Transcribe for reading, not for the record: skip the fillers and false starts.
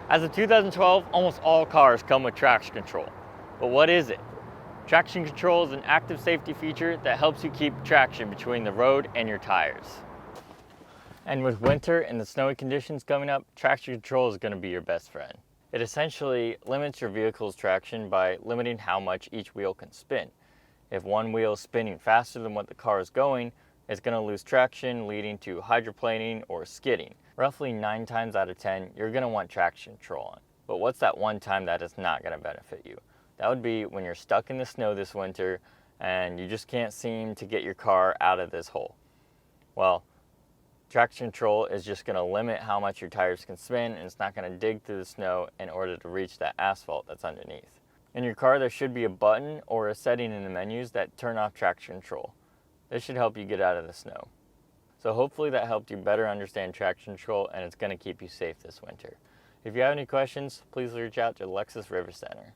As of 2012, almost all cars come with traction control. But what is it? Traction control is an active safety feature that helps you keep traction between the road and your tires. And with winter and the snowy conditions coming up, traction control is going to be your best friend. It essentially limits your vehicle's traction by limiting how much each wheel can spin. If one wheel is spinning faster than what the car is going, it's going to lose traction, leading to hydroplaning or skidding. Roughly 9 times out of 10, you're going to want traction control on. But what's that one time that is not going to benefit you? That would be when you're stuck in the snow this winter and you just can't seem to get your car out of this hole. Well, traction control is just going to limit how much your tires can spin, and it's not going to dig through the snow in order to reach that asphalt that's underneath. In your car, there should be a button or a setting in the menus that turn off traction control. This should help you get out of the snow. So hopefully that helped you better understand traction control, and it's going to keep you safe this winter. If you have any questions, please reach out to Lexus River Center.